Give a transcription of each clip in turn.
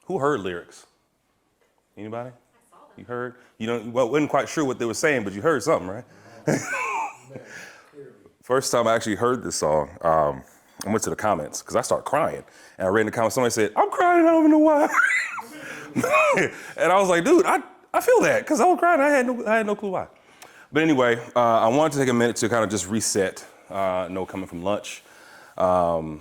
Who heard lyrics? Anybody? You heard? You don't, well, wasn't quite sure what they were saying, but you heard something, right? First time I actually heard this song, I went to the comments because I started crying. And I read in the comments, somebody said, I'm crying, I don't even know why. And I was like, dude, I feel that because I was crying, I had no clue why. But anyway, I wanted to take a minute to kind of just reset, coming from lunch. And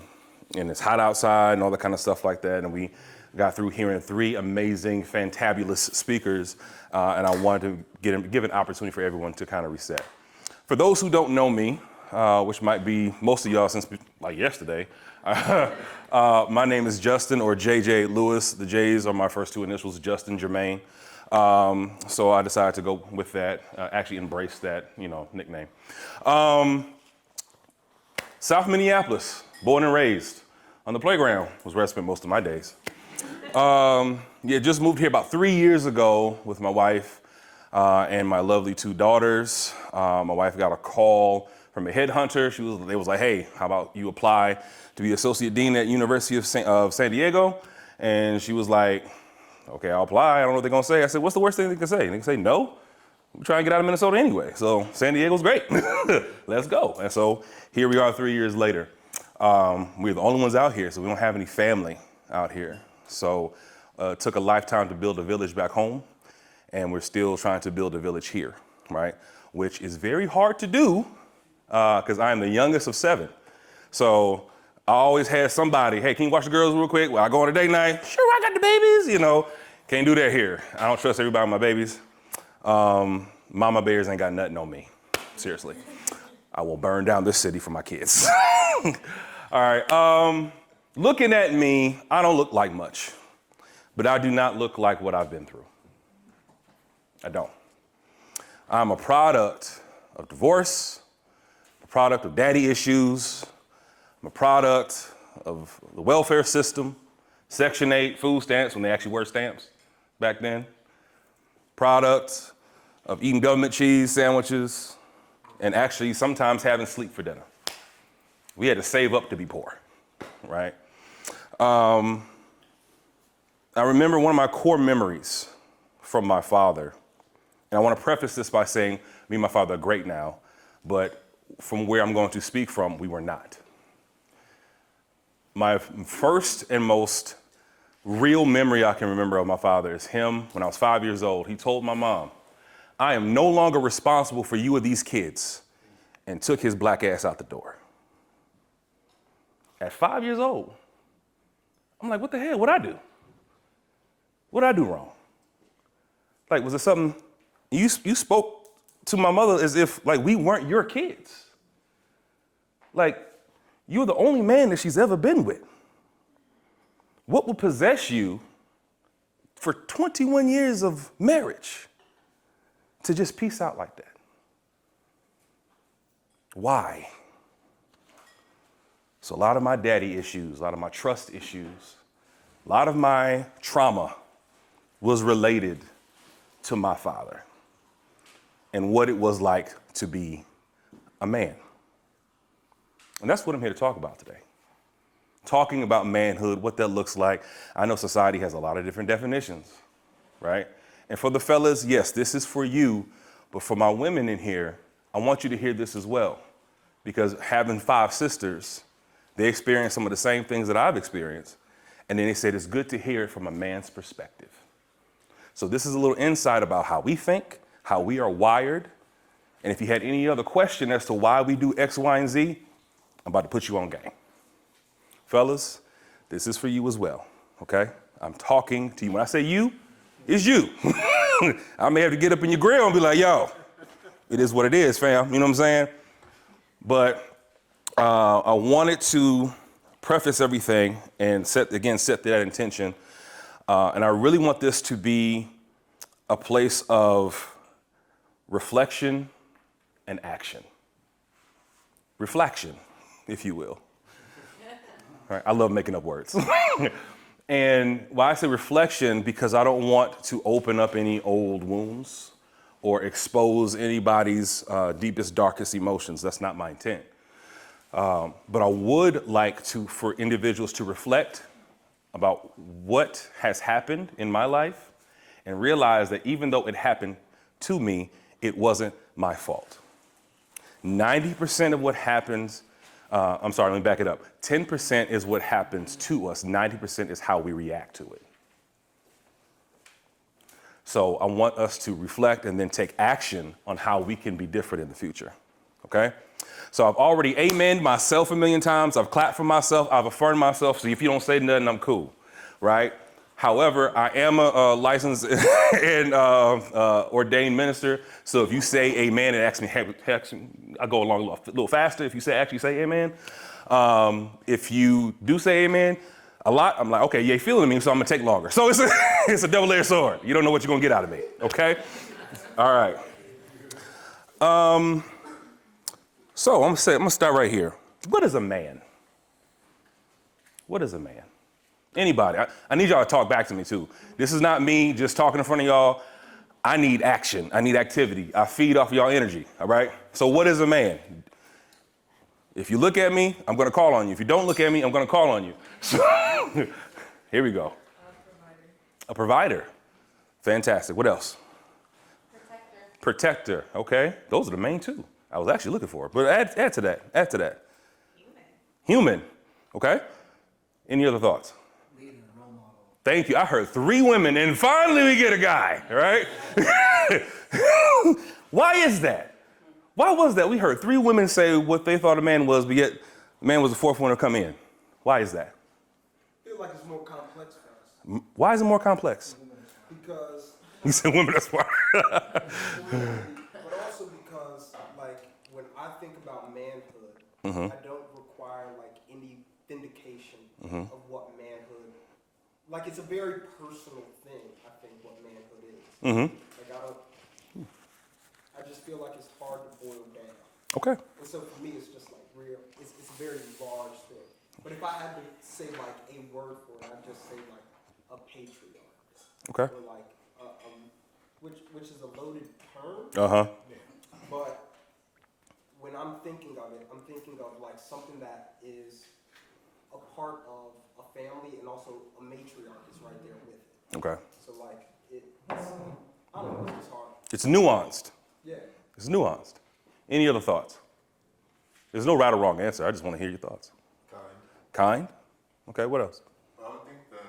it's hot outside and all that kind of stuff like that. And we got through hearing 3 amazing, fantabulous speakers. And I wanted to give an opportunity for everyone to kind of reset. For those who don't know me, which might be most of y'all since like yesterday, my name is Justin, or JJ Lewis. The J's are my first 2 initials, Justin Jermaine. So I decided to go with that, actually embrace that, nickname. South Minneapolis, born and raised on the playground was where I spent most of my days. Just moved here about 3 years ago with my wife and my lovely 2 daughters. My wife got a call from a headhunter. They was like, hey, how about you apply to be associate dean at University of San Diego? And she was like, okay, I'll apply. I don't know what they're gonna say. I said, what's the worst thing they can say? They can say no. We're trying to get out of Minnesota anyway. So San Diego's great. Let's go. And so here we are 3 years later. We're the only ones out here, so we don't have any family out here. So it took a lifetime to build a village back home, and we're still trying to build a village here, right? Which is very hard to do because I'm the youngest of 7. So I always had somebody, hey, can you watch the girls real quick? Well, I go on a date night. Sure, I got the babies, Can't do that here. I don't trust everybody with my babies. Mama bears ain't got nothing on me. Seriously. I will burn down this city for my kids. All right. Looking at me, I don't look like much, but I do not look like what I've been through. I don't. I'm a product of divorce, a product of daddy issues. I'm a product of the welfare system, Section 8, food stamps, when they actually were stamps back then. Product of eating government cheese sandwiches, and actually sometimes having sleep for dinner. We had to save up to be poor, right? I remember one of my core memories from my father, and I want to preface this by saying me and my father are great now, but from where I'm going to speak from, we were not. My first and most real memory I can remember of my father is him when I was 5 years old. He told my mom, I am no longer responsible for you or these kids, and took his black ass out the door. At 5 years old, I'm like, what the hell? What'd I do? What'd I do wrong? Like, was it something, you spoke to my mother as if like we weren't your kids. Like, you're the only man that she's ever been with. What would possess you for 21 years of marriage to just peace out like that? Why? So a lot of my daddy issues, a lot of my trust issues, a lot of my trauma was related to my father and what it was like to be a man. And that's what I'm here to talk about today. Talking about manhood, what that looks like. I know society has a lot of different definitions, right? And for the fellas, yes, this is for you, but for my women in here, I want you to hear this as well. Because having 5 sisters, they experience some of the same things that I've experienced. And then they said it's good to hear it from a man's perspective. So this is a little insight about how we think, how we are wired. And if you had any other question as to why we do X, Y, and Z, I'm about to put you on game. Fellas, this is for you as well, okay? I'm talking to you. When I say you, it's you. I may have to get up in your grill and be like, yo, it is what it is, fam. You know what I'm saying? But I wanted to preface everything and set that intention. And I really want this to be a place of reflection and action. Reflection, if you will. All right, I love making up words. And why I say reflection, because I don't want to open up any old wounds or expose anybody's deepest, darkest emotions. That's not my intent. But I would like for individuals to reflect about what has happened in my life and realize that even though it happened to me, it wasn't my fault. 90% of what happens, let me back it up. 10% is what happens to us. 90% is how we react to it. So I want us to reflect and then take action on how we can be different in the future, okay? So I've already amened myself a million times. I've clapped for myself. I've affirmed myself. So if you don't say nothing, I'm cool, right? However, I am a licensed and ordained minister. So if you say amen and ask me, I go along a little faster. If you actually say amen. If you do say amen a lot, I'm like, okay, you're feeling me, so I'm gonna take longer. So it's a double-edged sword. You don't know what you're gonna get out of me, okay? All right. So I'm gonna start right here. What is a man? What is a man? Anybody? I need y'all to talk back to me too. This is not me just talking in front of y'all. I need action. I need activity. I feed off of y'all energy, all right? So what is a man? If you look at me, I'm gonna call on you. If you don't look at me, I'm gonna call on you. So here we go. A provider. Fantastic. What else? Protector. Okay. Those are the main two I was actually looking for. But add to that. Human. Okay. Any other thoughts? Leader, role model. Thank you. I heard 3 women and finally we get a guy, right? Why is that? Why was that? We heard 3 women say what they thought a man was, but yet the man was the 4th one to come in. Why is that? I feel like it's more complex for us. Why is it more complex? Because... You said women, that's why. But also because, like, when I think about manhood, I don't require, like, any vindication of what manhood... Like, it's a very personal thing, I think, what manhood is. Like, I just feel like it's hard to boil down. Okay. And so for me, it's just like real, it's a very large thing. But if I had to say like a word for it, I'd just say like a patriarch. Okay. Or like, which is a loaded term. But when I'm thinking of it, I'm thinking of like something that is a part of a family and also a matriarch is right there with it. Okay. So like, I don't know, it's hard. It's nuanced. Yeah. It's nuanced. Any other thoughts? There's no right or wrong answer. I just want to hear your thoughts. Kind? Okay, what else? I would think that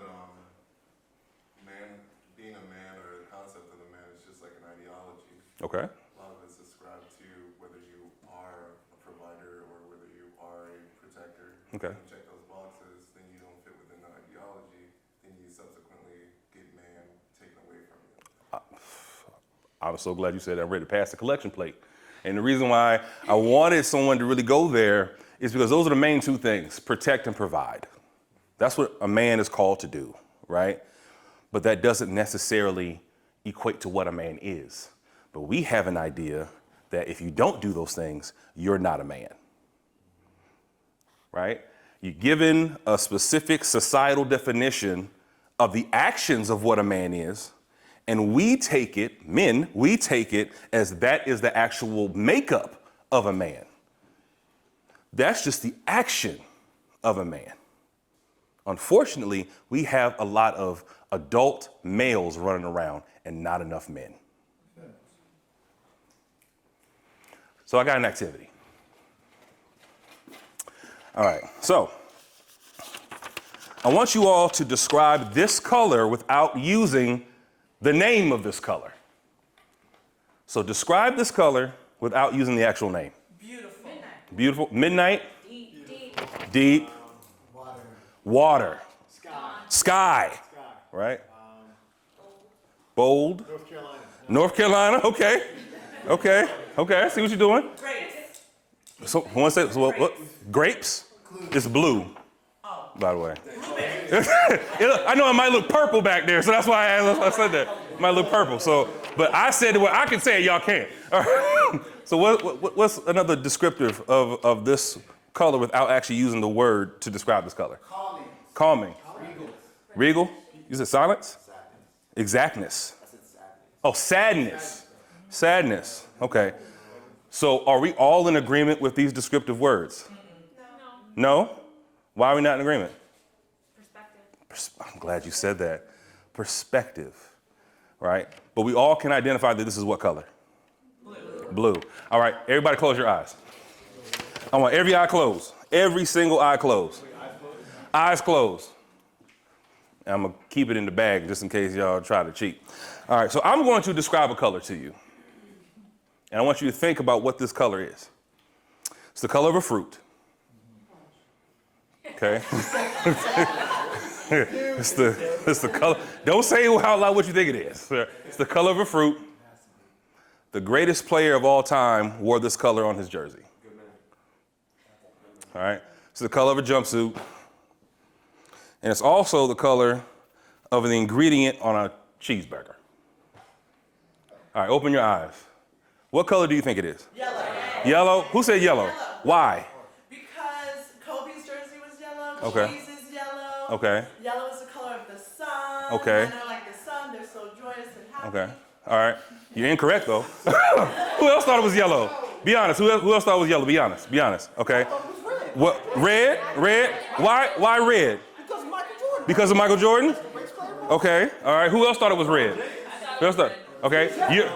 being a man or the concept of the man is just like an ideology. Okay. A lot of it's ascribed to whether you are a provider or whether you are a protector. Okay. When you check those boxes, then you don't fit within the ideology, then you subsequently get man taken away from you. I'm so glad you said I'm ready to pass the collection plate. And the reason why I wanted someone to really go there is because those are the main 2 things, protect and provide. That's what a man is called to do, right? But that doesn't necessarily equate to what a man is. But we have an idea that if you don't do those things, you're not a man, right? You're given a specific societal definition of the actions of what a man is, and we take it as that is the actual makeup of a man. That's just the action of a man. Unfortunately, we have a lot of adult males running around and not enough men. So I got an activity. All right, so I want you all to describe this color without using the name of this color. So describe this color without using the actual name. Beautiful. Midnight. Beautiful. Midnight. Deep. Deep. Water. Sky. Sky. Right? Bold. North Carolina. Okay. I see what you're doing. Grapes. So what? Grapes? It's blue. Oh. By the way. I know it might look purple back there, so that's why I said that. It might look purple. So, but I said what I can say it, y'all can't. All right. So what's another descriptive of this color without actually using the word to describe this color? Calming. Regal. You said silence? Exactness. Oh, sadness. Sadness. Okay. So are we all in agreement with these descriptive words? No. No? Why are we not in agreement? I'm glad you said that. Perspective, right? But we all can identify that this is what color? Blue. All right, everybody close your eyes. I want every eye closed. Every single eye closed. Eyes closed. And I'm gonna keep it in the bag just in case y'all try to cheat. All right, so I'm going to describe a color to you. And I want you to think about what this color is. It's the color of a fruit. Okay? It's the color. Don't say out loud what you think it is. It's the color of a fruit. The greatest player of all time wore this color on his jersey. All right? It's the color of a jumpsuit. And it's also the color of the ingredient on a cheeseburger. All right, open your eyes. What color do you think it is? Yellow. Yellow? Who said yellow? Yellow. Why? Because Kobe's jersey was yellow. Okay. Cheese is yellow. Okay. Yellow is the color of the sun. Okay. And I like the sun. They're so joyous and happy. Okay. All right. You're incorrect, though. Who else thought it was yellow? Be honest. Who else thought it was yellow? Be honest. Be honest. Okay. What? Red? Red? Why red? Because of Michael Jordan. Because of Michael Jordan? Okay. All right. Who else thought it was red? Who else thought? Okay.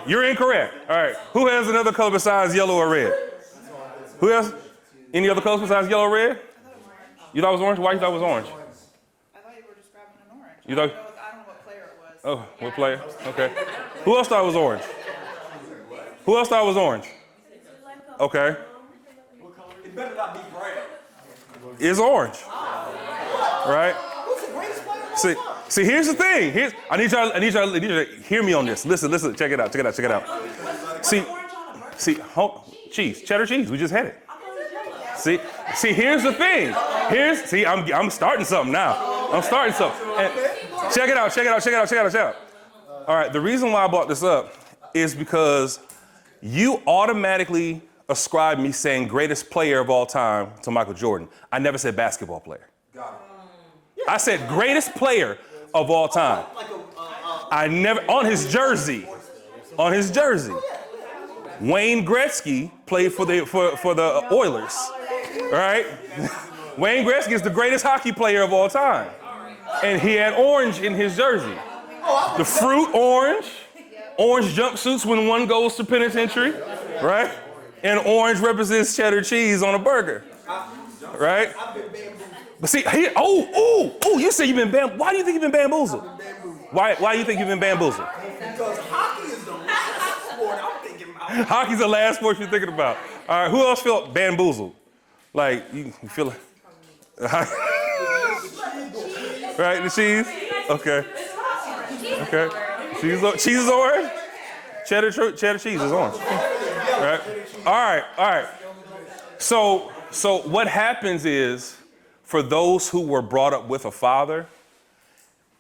You're incorrect. All right. Who has another color besides yellow or red? Who else? Any other colors besides yellow or red? You thought it was orange? Why you thought it was orange? I thought you were describing an orange. You thought? I don't know what player it was. Oh, what player? Okay. Who else thought it was orange? Who else thought it was orange? Okay. It better not be brown. It's orange. Right? Who's the greatest player of all time? See, here's the thing. I need y'all to hear me on this. Listen, check it out. Cheese, cheddar cheese. We just had it. See, here's the thing. I'm starting something now. And check it out. All right, the reason why I brought this up is because you automatically ascribe me saying greatest player of all time to Michael Jordan. I never said basketball player. I said greatest player of all time. I never, on his jersey. Wayne Gretzky played for the Oilers, right? Wayne Gretzky is the greatest hockey player of all time. And he had orange in his jersey. The fruit orange jumpsuits when one goes to penitentiary, right? And orange represents cheddar cheese on a burger, right? But see, you say you've been bamboozled. Why do you think you've been bamboozled? Why do you think you've been bamboozled? Because hockey is the last sport I'm thinking about. Hockey's the last sport you're thinking about. All right, who else felt bamboozled? Like, you feel like... Right, the cheese? Okay. Cheese is orange? Cheddar cheese is orange. Right? All right. So what happens is, for those who were brought up with a father,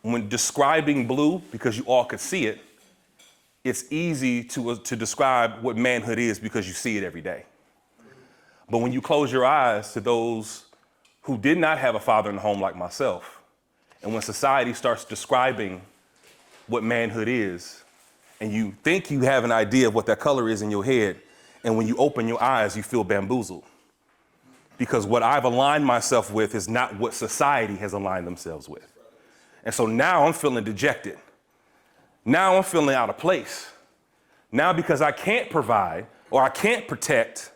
when describing blue, because you all could see it, it's easy to describe what manhood is because you see it every day. But when you close your eyes to those who did not have a father in the home like myself, and when society starts describing what manhood is, and you think you have an idea of what that color is in your head, and when you open your eyes, you feel bamboozled. Because what I've aligned myself with is not what society has aligned themselves with. And so now I'm feeling dejected. Now I'm feeling out of place. Now because I can't provide or I can't protect,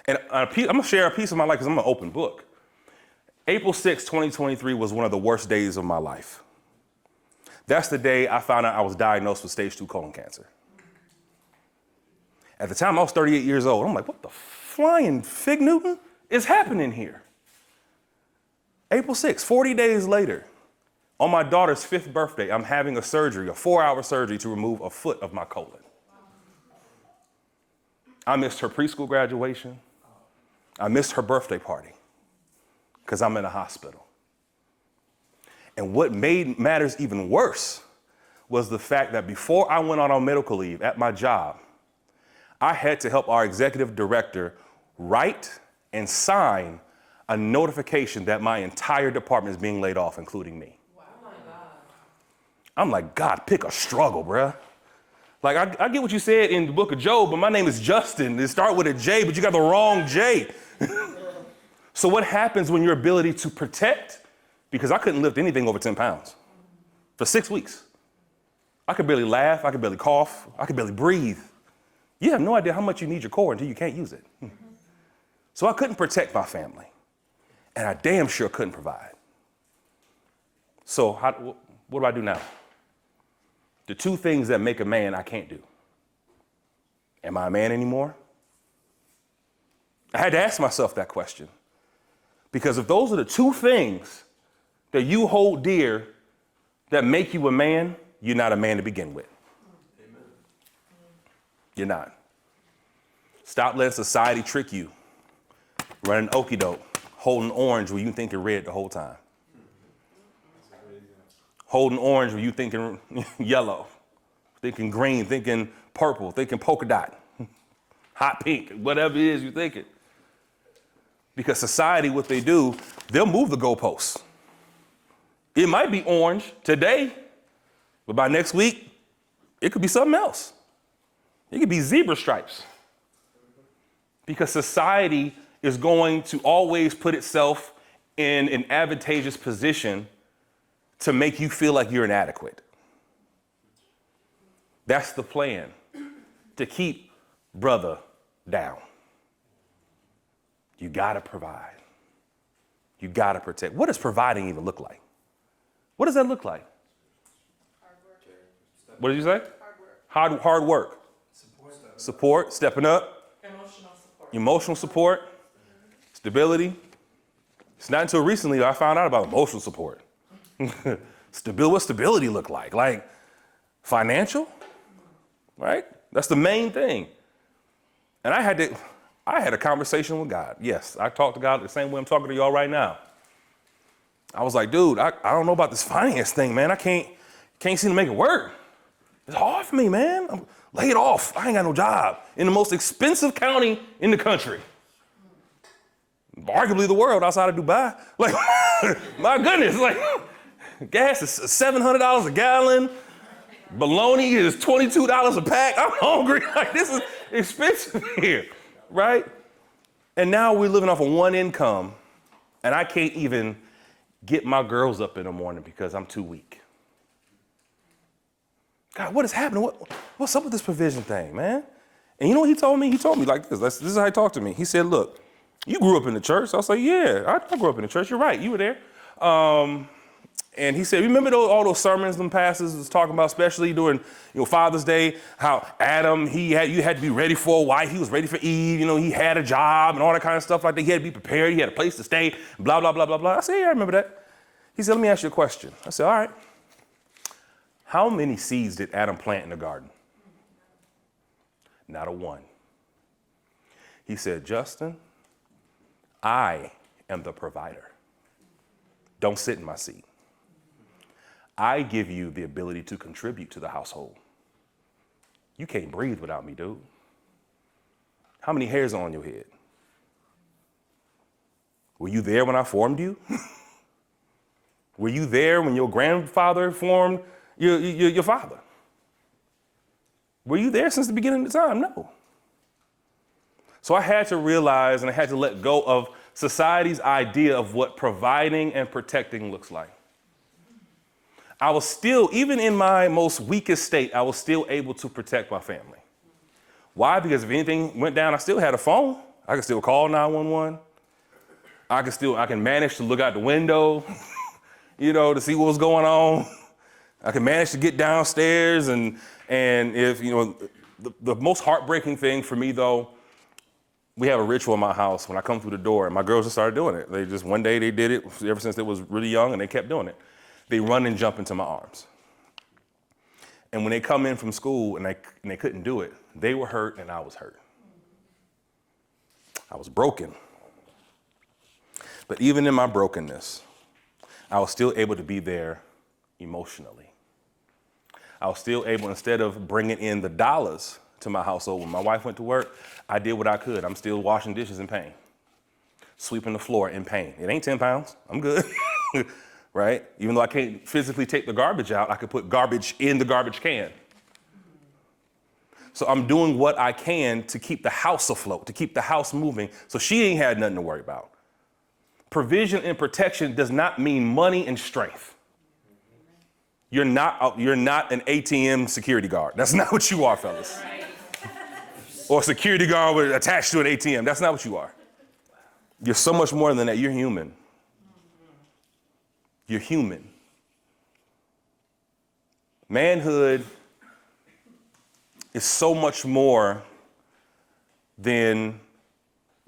and I'm gonna share a piece of my life because I'm an open book. April 6, 2023 was one of the worst days of my life. That's the day I found out I was diagnosed with stage 2 colon cancer. At the time, I was 38 years old. I'm like, what the flying fig Newton is happening here? April 6, 40 days later, on my daughter's 5th birthday, I'm having a surgery, a 4-hour surgery to remove a foot of my colon. I missed her preschool graduation. I missed her birthday party because I'm in a hospital. And what made matters even worse was the fact that before I went on medical leave at my job, I had to help our executive director write and sign a notification that my entire department is being laid off, including me. Wow. Oh my God. I'm like, God, pick a struggle, bruh. Like, I get what you said in the book of Job, but my name is Justin. It starts with a J, but you got the wrong J. So what happens when your ability to protect because I couldn't lift anything over 10 pounds for 6 weeks. I could barely laugh, I could barely cough, I could barely breathe. You have no idea how much you need your core until you can't use it. So I couldn't protect my family, and I damn sure couldn't provide. So what do I do now? The two things that make a man I can't do. Am I a man anymore? I had to ask myself that question. Because if those are the two things that you hold dear that make you a man, you're not a man to begin with. Amen. You're not. Stop letting society trick you. Running okie doke, holding orange where you thinking red the whole time. Holding orange where you thinking yellow, thinking green, thinking purple, thinking polka dot, hot pink, whatever it is you're thinking. Because society, what they do, they'll move the goalposts. It might be orange today, but by next week, it could be something else. It could be zebra stripes. Because society is going to always put itself in an advantageous position to make you feel like you're inadequate. That's the plan, to keep brother down. You gotta provide. You gotta protect. What does providing even look like? What does that look like? Hard work. What did you say? Hard work. Hard work. Support, stepping up. Emotional support. Emotional support. Stability. It's not until recently I found out about emotional support. What's stability look like? Like financial, right? That's the main thing. And I had a conversation with God. Yes, I talked to God the same way I'm talking to y'all right now. I was like, dude, I don't know about this finance thing, man. I can't seem to make it work. It's hard for me, man. I'm laid off. I ain't got no job in the most expensive county in the country. Arguably the world outside of Dubai. Like, my goodness, like, gas is $700 a gallon. Bologna is $22 a pack. I'm hungry. Like, this is expensive here, right? And now we're living off of one income, and I can't even get my girls up in the morning because I'm too weak. God, what is happening? What's up with this provision thing, man? And you know what he told me? He told me like this. This is how he talked to me. He said, look, you grew up in the church. I was like, yeah, I grew up in the church. You're right. You were there. And he said, remember all those sermons them pastors was talking about, especially during Father's Day, how Adam, you had to be ready for a wife. He was ready for Eve. He had a job and all that kind of stuff like that. He had to be prepared. He had a place to stay, blah, blah, blah, blah, blah. I said, yeah, I remember that. He said, let me ask you a question. I said, all right. How many seeds did Adam plant in the garden? Not a one. He said, Justin, I am the provider. Don't sit in my seat. I give you the ability to contribute to the household. You can't breathe without me, dude. How many hairs are on your head? Were you there when I formed you? Were you there when your grandfather formed your father? Were you there since the beginning of the time? No. So I had to realize and I had to let go of society's idea of what providing and protecting looks like. I was still, even in my most weakest state, I was still able to protect my family. Why? Because if anything went down, I still had a phone. I could still call 911. I can manage to look out the window, to see what was going on. I can manage to get downstairs and if, the most heartbreaking thing for me though, we have a ritual in my house when I come through the door and my girls just started doing it. One day they did it ever since they was really young and they kept doing it. They run and jump into my arms. And when they come in from school and they couldn't do it, they were hurt and I was hurt. I was broken. But even in my brokenness, I was still able to be there emotionally. I was still able, instead of bringing in the dollars to my household, when my wife went to work, I did what I could. I'm still washing dishes in pain, sweeping the floor in pain. It ain't 10 pounds. I'm good. Right? Even though I can't physically take the garbage out, I could put garbage in the garbage can. So I'm doing what I can to keep the house afloat, to keep the house moving. So she ain't had nothing to worry about. Provision and protection does not mean money and strength. You're not an ATM security guard. That's not what you are, fellas. Or a security guard attached to an ATM. That's not what you are. You're so much more than that. You're human. You're human. Manhood is so much more than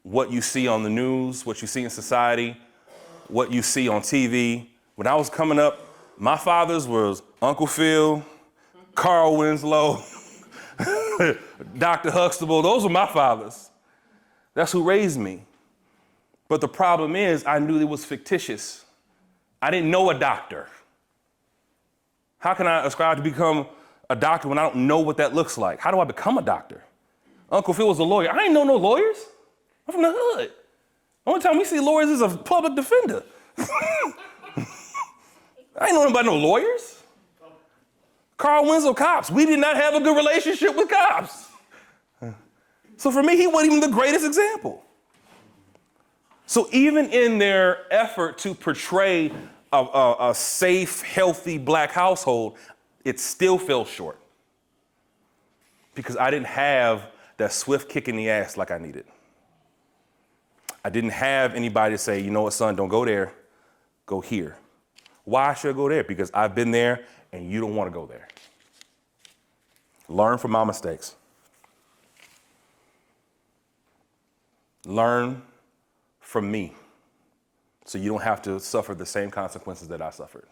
what you see on the news, what you see in society, what you see on TV. When I was coming up, my fathers was Uncle Phil, Carl Winslow, Dr. Huxtable. Those were my fathers. That's who raised me. But the problem is I knew it was fictitious. I didn't know a doctor. How can I aspire to become a doctor when I don't know what that looks like? How do I become a doctor? Uncle Phil was a lawyer. I ain't know no lawyers. I'm from the hood. The only time we see lawyers is a public defender. I ain't know about no lawyers. Carl Winslow, cops. We did not have a good relationship with cops. So for me, he wasn't even the greatest example. So even in their effort to portray a safe, healthy black household, it still fell short. Because I didn't have that swift kick in the ass like I needed. I didn't have anybody to say, you know what, son, don't go there, go here. Why should I go there? Because I've been there and you don't want to go there. Learn from my mistakes. Learn from me so you don't have to suffer the same consequences that I suffered.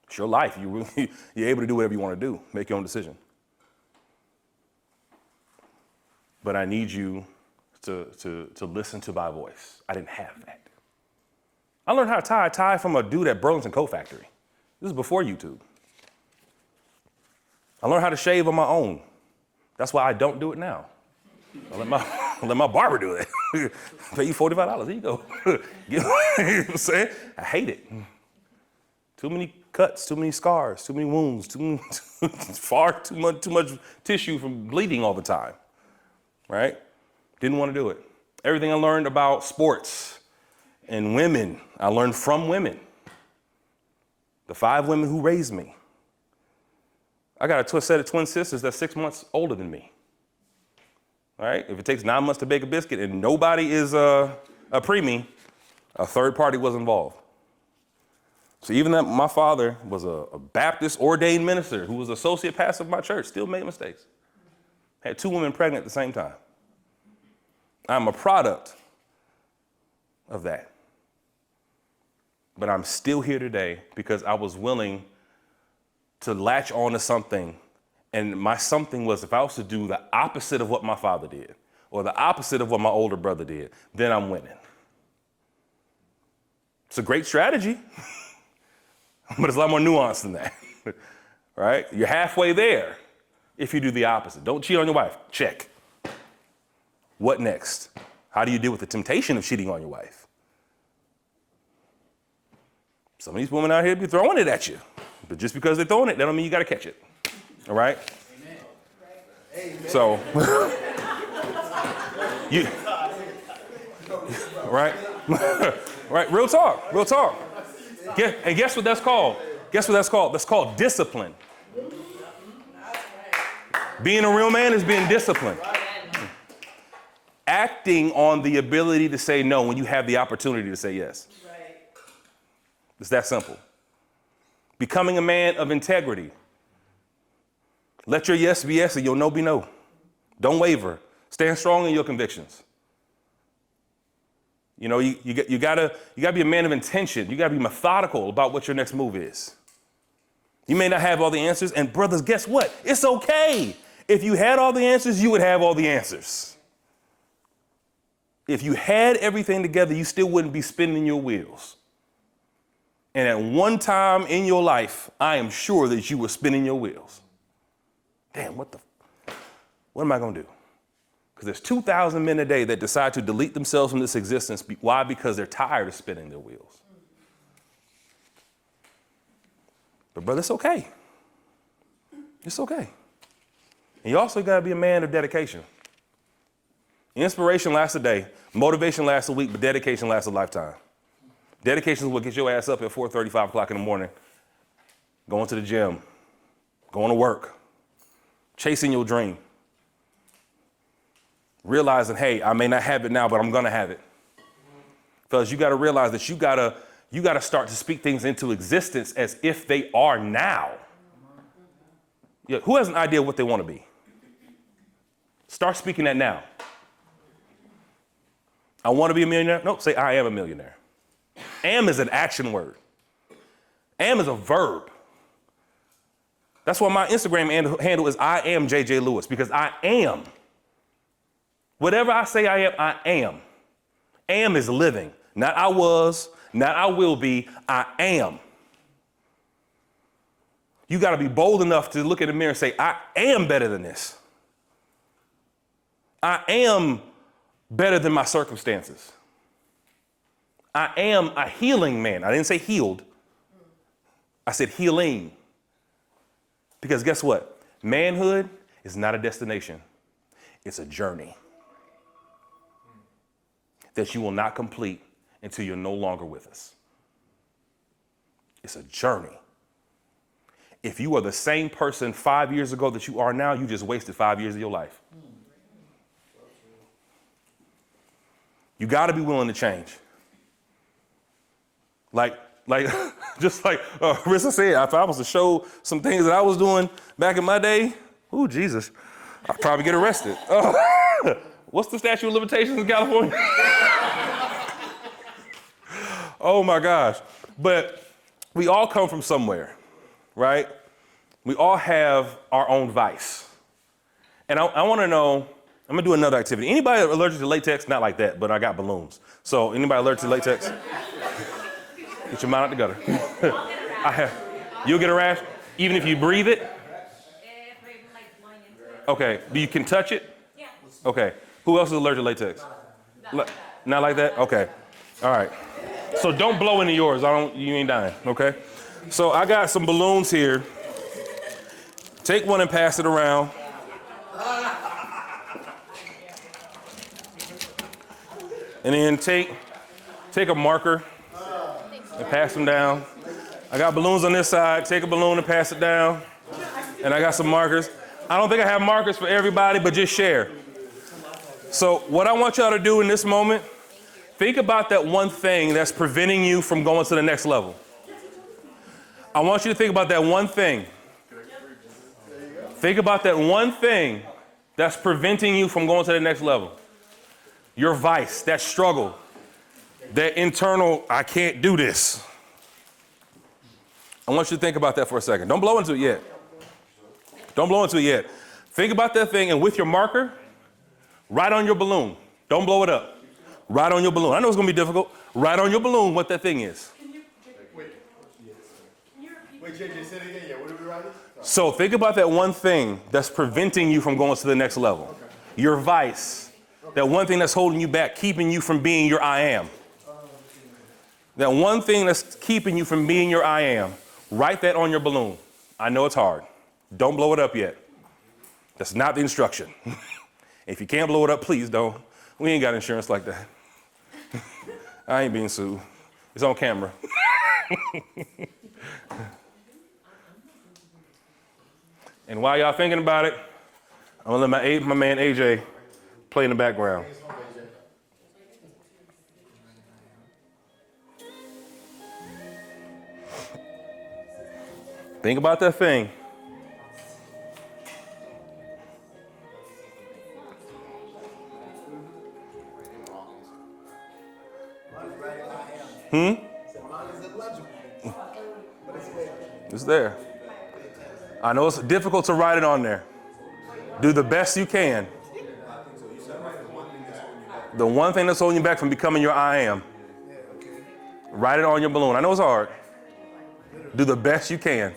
It's your life. You're able to do whatever you want to do. Make your own decision. But I need you to listen to my voice. I didn't have that. I learned how to tie from a dude at Burlington Coat Factory. This is before YouTube. I learned how to shave on my own. That's why I don't do it now. I let my barber do it. Pay you $45. Here you go. You know what I'm saying? I hate it. Too many cuts, too many scars, too many wounds, far too much tissue from bleeding all the time. Right? Didn't want to do it. Everything I learned about sports and women, I learned from women. The 5 women who raised me. I got a set of twin sisters that's 6 months older than me. All right? If it takes 9 months to bake a biscuit and nobody is a preemie, a third party was involved. So even that my father was a Baptist ordained minister who was associate pastor of my church, still made mistakes. Had 2 women pregnant at the same time. I'm a product of that. But I'm still here today because I was willing to latch on to something. And my something was if I was to do the opposite of what my father did or the opposite of what my older brother did, then I'm winning. It's a great strategy, but it's a lot more nuanced than that, right? You're halfway there if you do the opposite. Don't cheat on your wife. Check. What next? How do you deal with the temptation of cheating on your wife? Some of these women out here be throwing it at you, but just because they're throwing it, that don't mean you got to catch it. All right? Amen. Amen. So, right? Right? Real talk. Real talk. And guess what that's called? Guess what that's called? That's called discipline. Being a real man is being disciplined. Acting on the ability to say no when you have the opportunity to say yes. Right. It's that simple. Becoming a man of integrity. Let your yes be yes and your no be no. Don't waver. Stand strong in your convictions. You know, you gotta be a man of intention. You gotta be methodical about what your next move is. You may not have all the answers, and brothers, guess what? It's okay. If you had all the answers, you would have all the answers. If you had everything together, you still wouldn't be spinning your wheels. And at one time in your life, I am sure that you were spinning your wheels. Damn, what am I gonna do? Because there's 2,000 men a day that decide to delete themselves from this existence. Why? Because they're tired of spinning their wheels. But brother, it's okay. It's okay. And you also gotta be a man of dedication. Inspiration lasts a day, motivation lasts a week, but dedication lasts a lifetime. Dedication is what gets your ass up at 4:30, 5 o'clock in the morning, going to the gym, going to work, chasing your dream. Realizing, hey, I may not have it now, but I'm gonna have it. Fellas, you gotta realize that you gotta start to speak things into existence as if they are now. Yeah, who has an idea of what they wanna be? Start speaking that now. I wanna be a millionaire? No, say I am a millionaire. Am is an action word. Am is a verb. That's why my Instagram handle is I am JJ Lewis, because I am. Whatever I say I am, I am. Am is living. Not I was, not I will be, I am. You gotta be bold enough to look in the mirror and say, I am better than this. I am better than my circumstances. I am a healing man. I didn't say healed. I said healing. Because guess what? Manhood is not a destination. It's a journey that you will not complete until you're no longer with us. It's a journey. If you are the same person 5 years ago that you are now, you just wasted 5 years of your life. You got to be willing to change. Like just like Rissa said, if I was to show some things that I was doing back in my day, ooh, Jesus, I'd probably get arrested. What's the statute of limitations in California? Oh my gosh. But we all come from somewhere, right? We all have our own vice. And I want to know, I'm gonna do another activity. Anybody allergic to latex? Not like that, but I got balloons. So anybody allergic to latex? Get your mind out the gutter. You'll get a rash, even if you breathe it? Okay, you can touch it? Yeah. Okay, who else is allergic to latex? Not like that? Okay, all right. So don't blow into yours, you ain't dying, okay? So I got some balloons here. Take one and pass it around. And then take a marker and pass them down. I got balloons on this side. Take a balloon and pass it down. And I got some markers. I don't think I have markers for everybody, but just share. So what I want y'all to do in this moment, think about that one thing that's preventing you from going to the next level. I want you to think about that one thing. Think about that one thing that's preventing you from going to the next level. Your vice, that struggle, that internal, I can't do this. I want you to think about that for a second. Don't blow into it yet. Don't blow into it yet. Think about that thing, and with your marker, write on your balloon. Don't blow it up. Write on your balloon. I know it's gonna be difficult. Write on your balloon what that thing is. Wait, JJ, say it again. Yeah, what are we writing? So think about that one thing that's preventing you from going to the next level. Okay. Your vice. Okay. That one thing that's holding you back, keeping you from being your I am. That one thing that's keeping you from being your I am. Write that on your balloon. I know it's hard. Don't blow it up yet. That's not the instruction. If you can't blow it up, please don't. We ain't got insurance like that. I ain't being sued. It's on camera. And while y'all thinking about it, I'm gonna let my man AJ play in the background. Think about that thing. It's there. I know it's difficult to write it on there. Do the best you can. The one thing that's holding you back from becoming your I am. Write it on your balloon. I know it's hard. Do the best you can.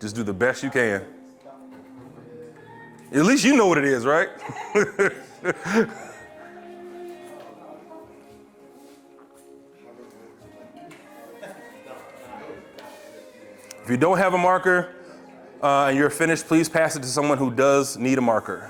Just do the best you can. At least you know what it is, right? If you don't have a marker and you're finished, please pass it to someone who does need a marker.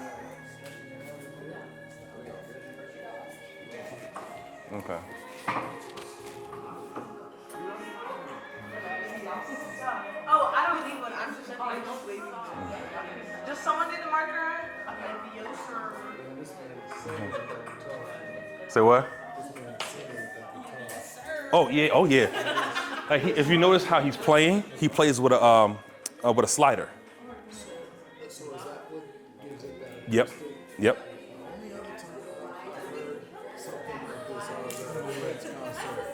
Say what? Oh yeah, oh yeah. If you notice how he's playing, he plays with a slider. Yep, yep.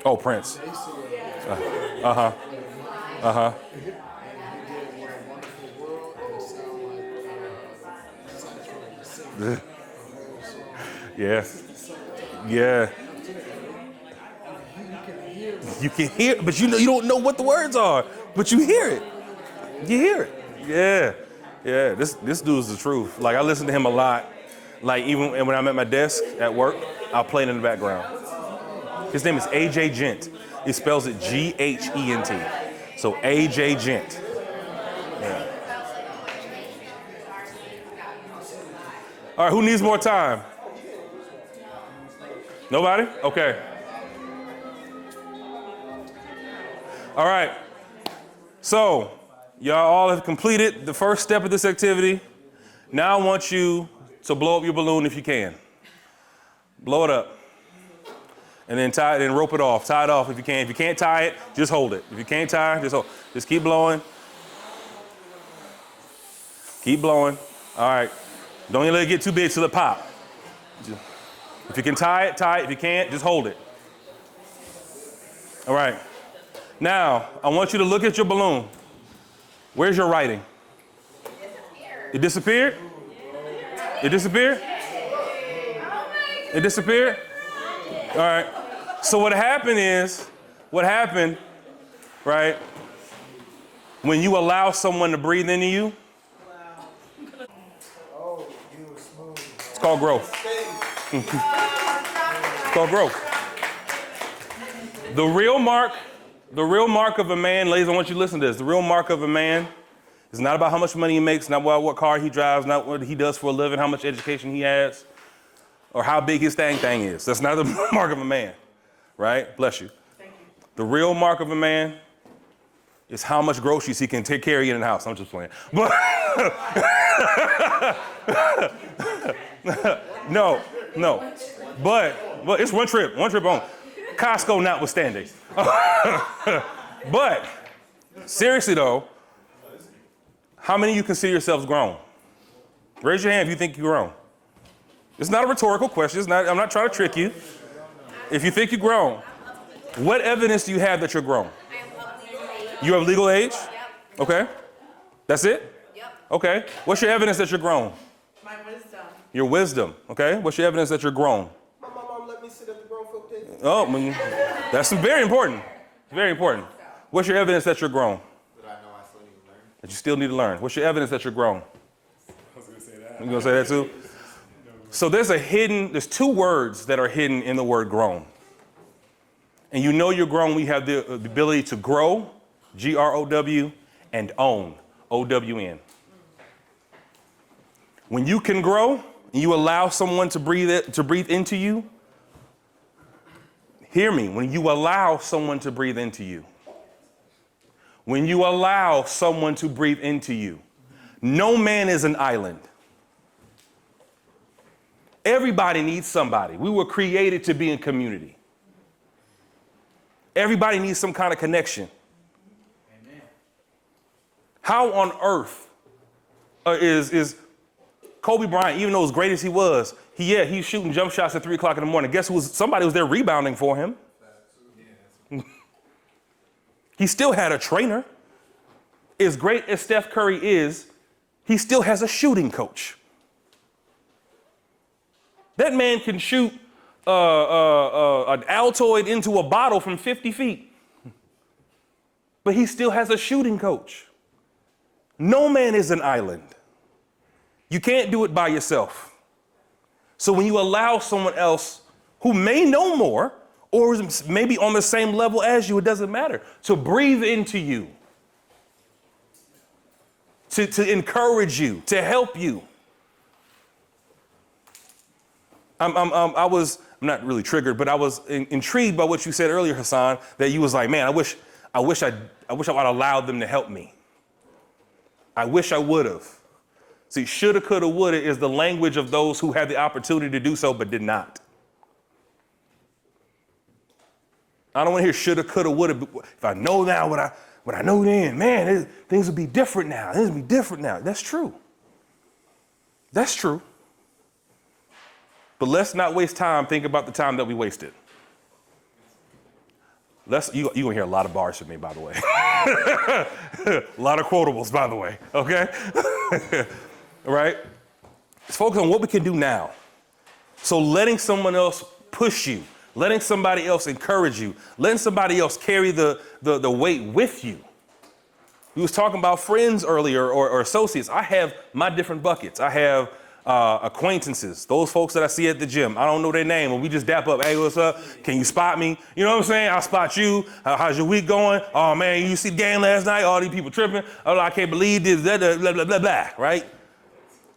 Oh, Prince. Yeah, yeah. You can hear it, but you don't know what the words are, but you hear it. You hear it. Yeah, yeah. This dude's the truth. Like I listen to him a lot. Like even when I'm at my desk at work, I'll play it in the background. His name is AJ Gent. He spells it G-H-E-N-T. So AJ Gent. Yeah. All right, who needs more time? Nobody? Okay. All right. So, y'all all have completed the first step of this activity. Now I want you to blow up your balloon if you can. Blow it up. And then tie it and rope it off. Tie it off if you can. If you can't tie it, just hold it. If you can't tie it, just hold. Just keep blowing. Keep blowing. All right. Don't let it get too big till it pop. If you can tie it, tie it. If you can't, just hold it. All right. Now, I want you to look at your balloon. Where's your writing? It disappeared? It disappeared? It disappeared? All right. So what happened, right, when you allow someone to breathe into you, it's called growth. It's called growth. The real mark of a man, ladies, I want you to listen to this. The real mark of a man is not about how much money he makes, not about what car he drives, not what he does for a living, how much education he has, or how big his thing is. That's not the mark of a man, right? Bless you. Thank you. The real mark of a man is how much groceries he can take care of in the house. I'm just playing. But no. But it's one trip on. Costco notwithstanding. But seriously though, how many of you consider yourselves grown? Raise your hand if you think you're grown. It's not a rhetorical question. I'm not trying to trick you. If you think you're grown, what evidence do you have that you're grown? You have legal age? Yep. Okay. That's it? Yep. Okay. What's your evidence that you're grown? My wisdom. Your wisdom. Okay. What's your evidence that you're grown? My mom let me sit at the grown folk table. Oh, that's very important. Very important. What's your evidence that you're grown? That I know I still need to learn. That you still need to learn. What's your evidence that you're grown? I was gonna say that. You gonna say that too? So there's two words that are hidden in the word grown. And you know you're grown when you have the ability to grow, G-R-O-W, and own, O-W-N. When you can grow and you allow someone to breathe into you, hear me, when you allow someone to breathe into you, no man is an island. Everybody needs somebody. We were created to be in community. Everybody needs some kind of connection. Amen. How on earth is Kobe Bryant, even though as great as he was, he's shooting jump shots at 3 o'clock in the morning. Guess somebody was there rebounding for him. He still had a trainer. As great as Steph Curry is, he still has a shooting coach. That man can shoot an Altoid into a bottle from 50 feet. But he still has a shooting coach. No man is an island. You can't do it by yourself. So when you allow someone else who may know more or is maybe on the same level as you, it doesn't matter, to breathe into you, to encourage you, to help you. I'm not really triggered, but I was intrigued by what you said earlier, Hassan, that you was like, man, I wish I would have allowed them to help me. I wish I would have. See, shoulda, coulda, woulda is the language of those who had the opportunity to do so but did not. I don't want to hear shoulda, coulda, woulda. If I know now what I know then, man, things would be different now. Things would be different now. That's true. That's true. But let's not waste time thinking about the time that we wasted. You're going to hear a lot of bars from me, by the way. A lot of quotables, by the way, okay? Right? Let's focus on what we can do now. So letting someone else push you, letting somebody else encourage you, letting somebody else carry the weight with you. We was talking about friends earlier or associates. I have my different buckets. I have acquaintances, those folks that I see at the gym. I don't know their name, but we just dap up. Hey, what's up? Can you spot me? You know what I'm saying? I'll spot you. How's your week going? Oh, man, you see the game last night? All these people tripping. Oh, I can't believe this, blah, blah, blah, blah, blah, blah, right?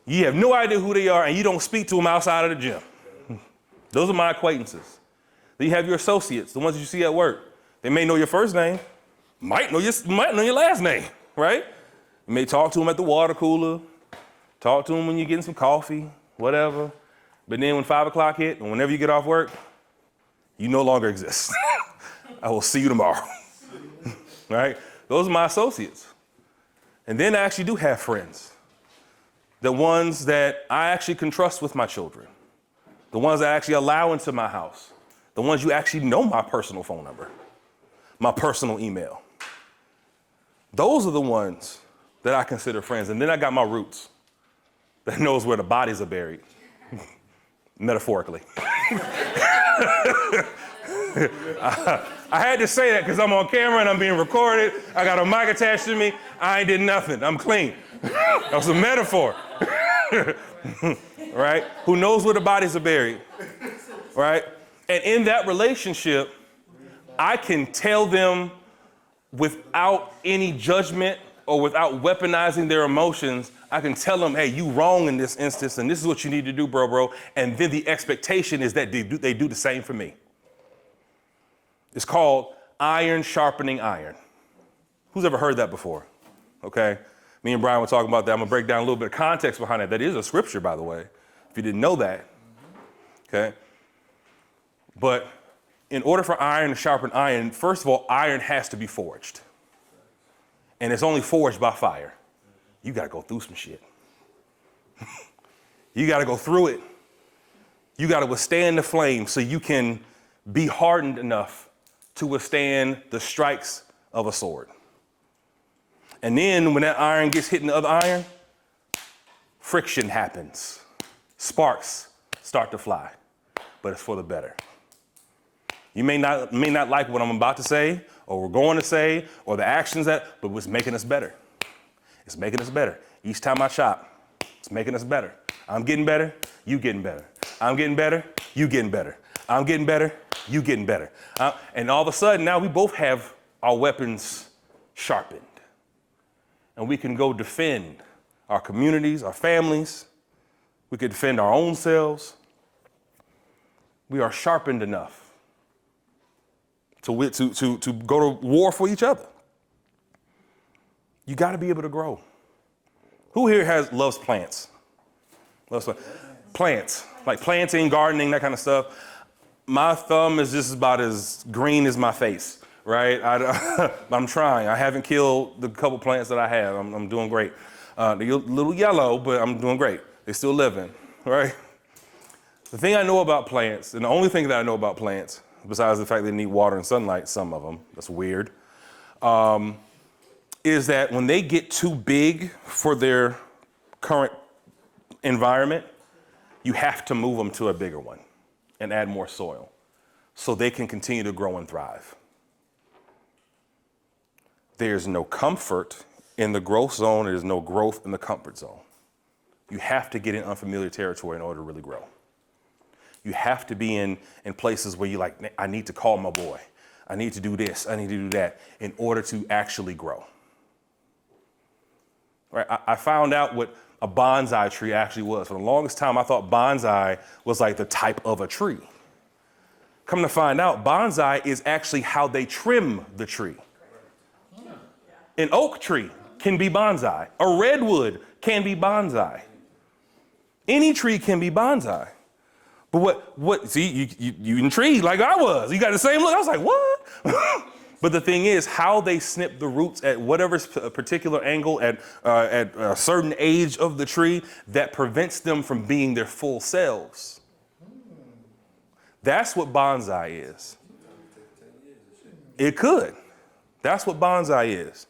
You have no idea who they are, and you don't speak to them outside of the gym. Those are my acquaintances. Then you have your associates, the ones that you see at work. They may know your first name, might know your last name, right? You may talk to them at the water cooler, talk to them when you're getting some coffee, whatever. But then when 5 o'clock hit, and whenever you get off work, you no longer exist. I will see you tomorrow, right? Those are my associates. And then I actually do have friends. The ones that I actually can trust with my children. The ones that I actually allow into my house. The ones you actually know my personal phone number, my personal email. Those are the ones that I consider friends. And then I got my roots that knows where the bodies are buried, metaphorically. I had to say that because I'm on camera and I'm being recorded. I got a mic attached to me. I ain't did nothing. I'm clean. That was a metaphor. Right? Who knows where the bodies are buried? Right? And in that relationship, I can tell them without any judgment or without weaponizing their emotions, I can tell them, hey, you wrong in this instance, and this is what you need to do, bro. And then the expectation is that they do the same for me. It's called iron sharpening iron. Who's ever heard that before? Okay. Me and Brian were talking about that. I'm gonna break down a little bit of context behind that. That is a scripture, by the way, if you didn't know that. Okay. But in order for iron to sharpen iron, first of all, iron has to be forged. And it's only forged by fire. You gotta go through some shit. You gotta go through it. You gotta withstand the flame so you can be hardened enough to withstand the strikes of a sword. And then when that iron gets hit in the other iron, friction happens. Sparks start to fly, but it's for the better. You may not like what I'm about to say, or we're going to say, or the actions but it's making us better. It's making us better. Each time I chop, it's making us better. I'm getting better, you getting better. I'm getting better, you getting better. I'm getting better, you getting better. And all of a sudden, now we both have our weapons sharpened. And we can go defend our communities, our families. We can defend our own selves. We are sharpened enough to go to war for each other. You got to be able to grow. Who here loves plants? Plants, like planting, gardening, that kind of stuff. My thumb is just about as green as my face, right? I'm trying. I haven't killed the couple plants that I have. I'm doing great. They're a little yellow, but I'm doing great. They're still living, right? The thing I know about plants, and the only thing that I know about plants, besides the fact they need water and sunlight, some of them, that's weird, is that when they get too big for their current environment, you have to move them to a bigger one and add more soil so they can continue to grow and thrive. There's no comfort in the growth zone. There's no growth in the comfort zone. You have to get in unfamiliar territory in order to really grow. You have to be in places where you're like, I need to call my boy. I need to do this. I need to do that in order to actually grow. Right? I found out what a bonsai tree actually was. For the longest time, I thought bonsai was like the type of a tree. Come to find out, bonsai is actually how they trim the tree. An oak tree can be bonsai. A redwood can be bonsai. Any tree can be bonsai. But see, you intrigued like I was. You got the same look. I was like, what? But the thing is, how they snip the roots at whatever particular angle at a certain age of the tree that prevents them from being their full selves. That's what bonsai is. It could. That's what bonsai is.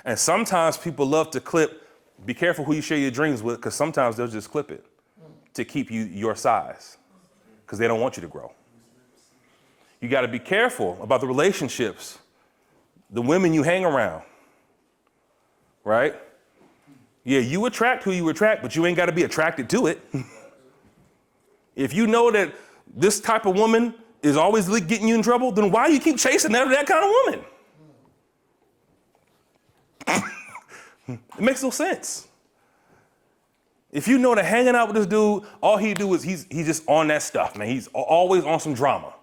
And sometimes people love to clip, be careful who you share your dreams with, because sometimes they'll just clip it to keep you your size, because they don't want you to grow. You got to be careful about the relationships, the women you hang around, right? Yeah, you attract who you attract, but you ain't got to be attracted to it. If you know that this type of woman is always getting you in trouble, then why do you keep chasing that kind of woman? It makes no sense. If you know that hanging out with this dude, all he do is he's just on that stuff, man. He's always on some drama.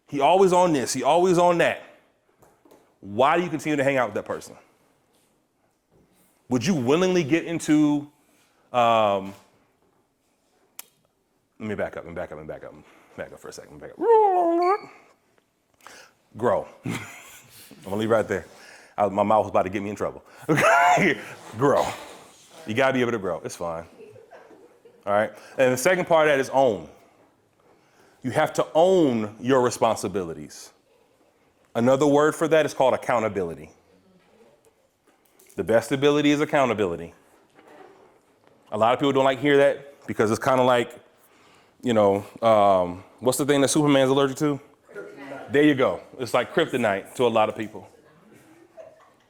He always on this, he always on that. Why do you continue to hang out with that person? Would you willingly get into, let me back up for a second. Grow. I'm gonna leave right there. My mouth was about to get me in trouble. Grow. You gotta be able to grow. It's fine. All right. And the second part of that is own. You have to own your responsibilities. Another word for that is called accountability. The best ability is accountability. A lot of people don't like to hear that because it's kind of like, what's the thing that Superman's allergic to? Kryptonite. There you go. It's like kryptonite to a lot of people.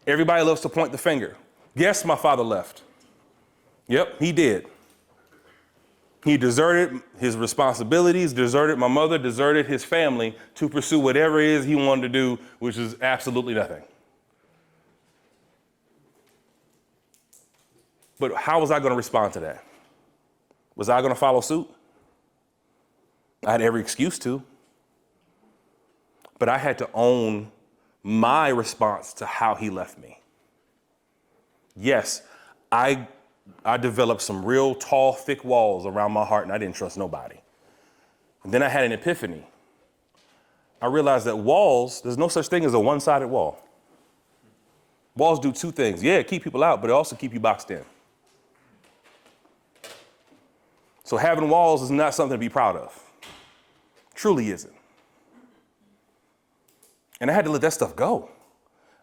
Everybody loves to point the finger. Yes, my father left. Yep, he did. He deserted his responsibilities, deserted my mother, deserted his family to pursue whatever it is he wanted to do, which is absolutely nothing. But how was I going to respond to that? Was I going to follow suit? I had every excuse to. But I had to own my response to how he left me. Yes, I developed some real tall, thick walls around my heart, and I didn't trust nobody. And then I had an epiphany. I realized that walls, there's no such thing as a one-sided wall. Walls do two things. Yeah, keep people out, but it also keep you boxed in. So having walls is not something to be proud of. Truly isn't. And I had to let that stuff go.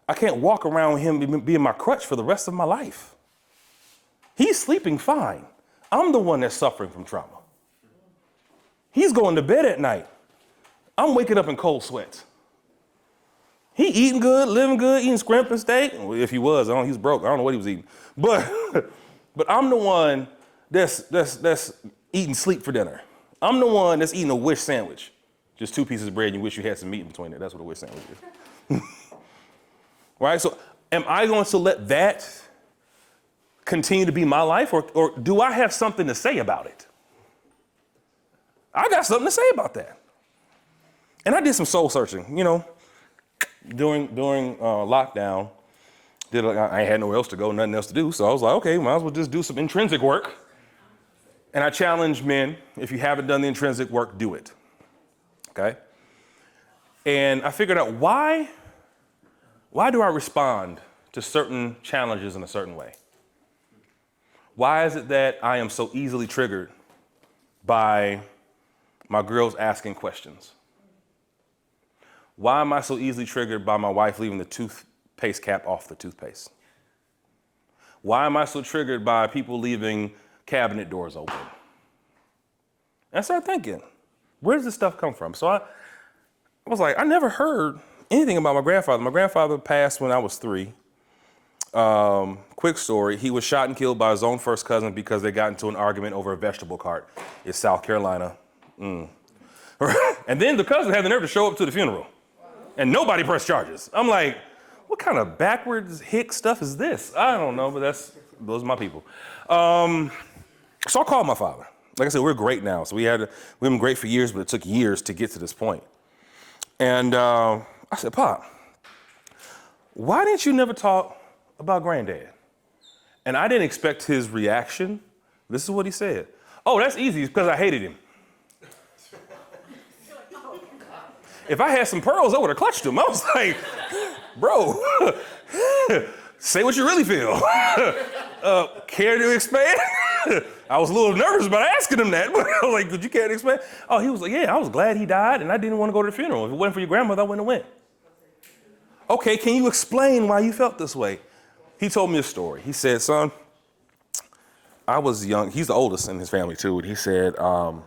I can't walk around with him being my crutch for the rest of my life. He's sleeping fine. I'm the one that's suffering from trauma. He's going to bed at night. I'm waking up in cold sweats. He eating good, living good, eating scrimp and steak. Well, if he was, he was broke. I don't know what he was eating. But I'm the one that's eating sleep for dinner. I'm the one that's eating a wish sandwich. Just 2 pieces of bread and you wish you had some meat in between it. That's what a wish sandwich is. Right? So am I going to let that continue to be my life, or do I have something to say about it? I got something to say about that. And I did some soul searching, during lockdown. I had nowhere else to go, nothing else to do. So I was like, okay, might as well just do some intrinsic work. And I challenge men, if you haven't done the intrinsic work, do it. Okay? And I figured out why do I respond to certain challenges in a certain way? Why is it that I am so easily triggered by my girls asking questions? Why am I so easily triggered by my wife leaving the toothpaste cap off the toothpaste? Why am I so triggered by people leaving cabinet doors open? And I started thinking, where does this stuff come from? So I was like, I never heard anything about my grandfather. My grandfather passed when I was 3. Quick story, he was shot and killed by his own first cousin because they got into an argument over a vegetable cart in South Carolina. And then the cousin had the nerve to show up to the funeral. And nobody pressed charges. I'm like, what kind of backwards hick stuff is this? I don't know, but those are my people. So I called my father. Like I said, we're great now. So we've been great for years, but it took years to get to this point. And I said, Pop, why didn't you never talk about granddad? And I didn't expect his reaction. This is what he said. Oh, that's easy, it's because I hated him. If I had some pearls, I would have clutched him. I was like, bro, say what you really feel. Care to expand? I was a little nervous about asking him that, but I was like, could you care to expand? Oh, he was like, yeah, I was glad he died, and I didn't want to go to the funeral. If it wasn't for your grandmother, I wouldn't have went. Okay, can you explain why you felt this way? He told me a story. He said, son, I was young. He's the oldest in his family, too. And he said, oh,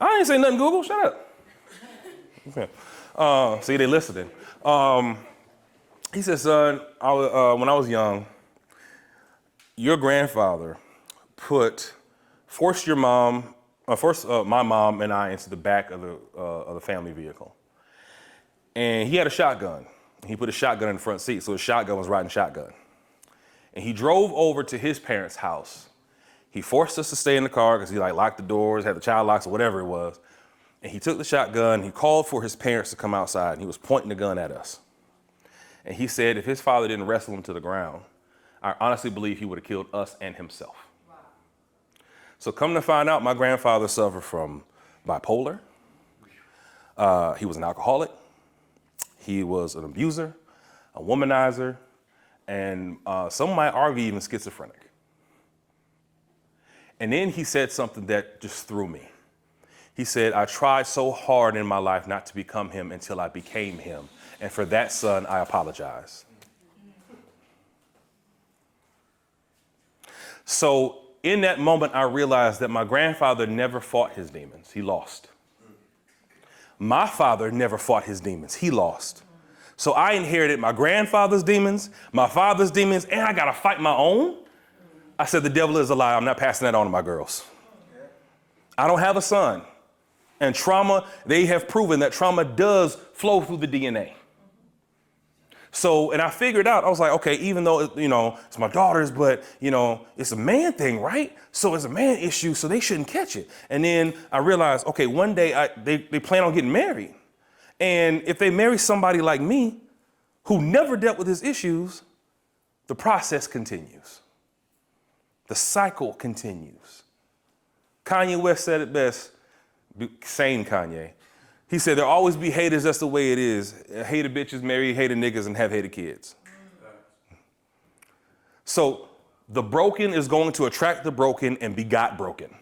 I ain't say nothing, Google. Shut up. Okay. See, they listening. He said, son, when I was young, your grandfather forced my mom and I into the back of the family vehicle. And he had a shotgun. He put a shotgun in the front seat, so his shotgun was riding shotgun. And he drove over to his parents' house. He forced us to stay in the car because he locked the doors, had the child locks or whatever it was. And he took the shotgun, he called for his parents to come outside, and he was pointing the gun at us. And he said if his father didn't wrestle him to the ground, I honestly believe he would have killed us and himself. Wow. So come to find out, my grandfather suffered from bipolar. He was an alcoholic. He was an abuser, a womanizer, and some might argue even schizophrenic. And then he said something that just threw me. He said, I tried so hard in my life not to become him until I became him. And for that, son, I apologize. So in that moment, I realized that my grandfather never fought his demons. He lost. My father never fought his demons. He lost. So I inherited my grandfather's demons, my father's demons, and I got to fight my own. I said, the devil is a lie. I'm not passing that on to my girls. I don't have a son. And trauma, they have proven that trauma does flow through the DNA. So, and I figured out, I was like, okay, even though, it's my daughter's, but, it's a man thing, right? So it's a man issue, so they shouldn't catch it. And then I realized, okay, one day they plan on getting married. And if they marry somebody like me, who never dealt with his issues, the process continues. The cycle continues. Kanye West said it best, sane Kanye. He said, there'll always be haters, that's the way it is. Hated bitches marry hated niggas and have hated kids. So the broken is going to attract the broken and begot broken.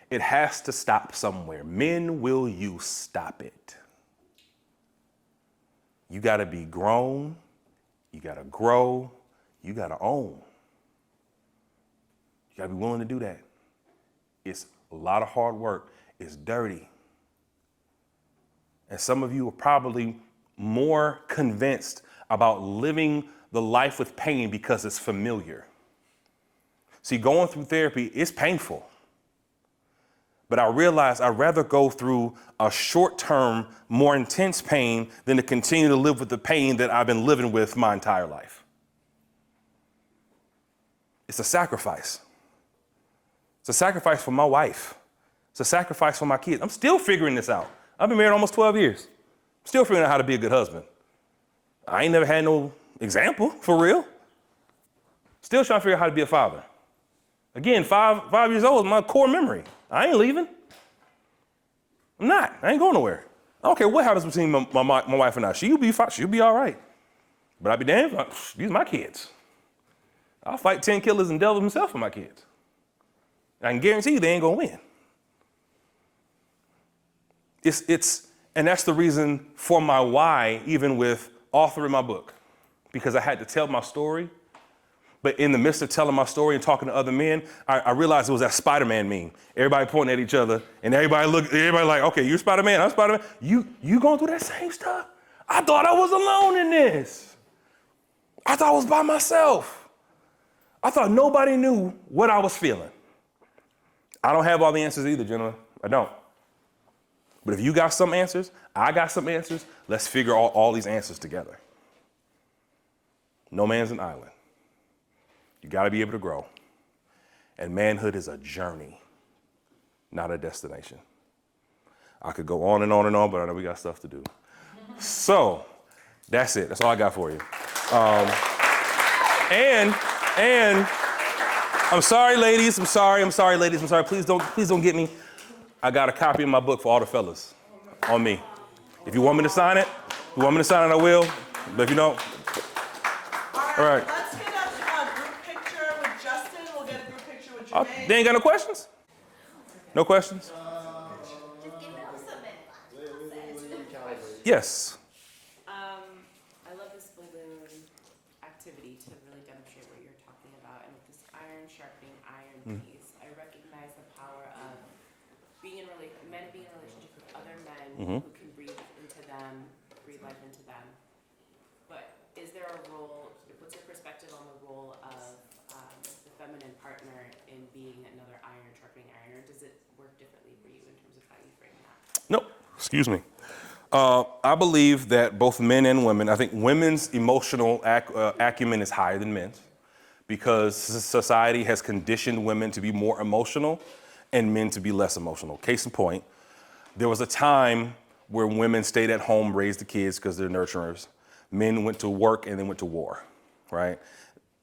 It has to stop somewhere. Men, will you stop it? You gotta be grown, you gotta grow, you gotta own. You gotta be willing to do that. It's a lot of hard work, it's dirty. And some of you are probably more convinced about living the life with pain because it's familiar. See, going through therapy, it's painful. But I realized I'd rather go through a short-term, more intense pain than to continue to live with the pain that I've been living with my entire life. It's a sacrifice. It's a sacrifice for my wife. It's a sacrifice for my kids. I'm still figuring this out. I've been married almost 12 years. Still figuring out how to be a good husband. I ain't never had no example, for real. Still trying to figure out how to be a father. Again, five years old is my core memory. I ain't leaving. I'm not. I ain't going nowhere. I don't care what happens between my wife and I. She'll be fine. She'll be all right. But I'll be damned. These are my kids. I'll fight 10 killers and devil himself for my kids. I can guarantee you they ain't gonna win. And that's the reason for my why, even with authoring my book, because I had to tell my story. But in the midst of telling my story and talking to other men, I realized it was that Spider-Man meme. Everybody pointing at each other, and everybody like, okay, you're Spider-Man, I'm Spider-Man. You going through that same stuff? I thought I was alone in this. I thought I was by myself. I thought nobody knew what I was feeling. I don't have all the answers either, gentlemen. I don't. But if you got some answers, I got some answers, let's figure all these answers together. No man's an island. You got to be able to grow. And manhood is a journey, not a destination. I could go on and on and on, but I know we got stuff to do. So that's it. That's all I got for you. And I'm sorry, ladies. I'm sorry, ladies. I'm sorry. Please don't get me. I got a copy of my book for all the fellas on me. If you want me to sign it, I will. But if you don't, all right. Let's get a group picture with Justin. We'll get a group picture with Jermaine. They ain't got no questions? No questions? Yes. I love this balloon activity to really demonstrate what you're talking about. And with this iron sharpening iron piece, I recognize the power of men being in relationship with other men who can breathe into them, breathe life into them. But is there a role, what's your perspective on the role of the feminine partner in being another iron sharpening iron, or does it work differently for you in terms of how you frame that? Nope. Excuse me. I believe that both men and women, I think women's emotional acumen is higher than men's because society has conditioned women to be more emotional and men to be less emotional. Case in point, there was a time where women stayed at home, raised the kids because they're nurturers. Men went to work and then went to war, right?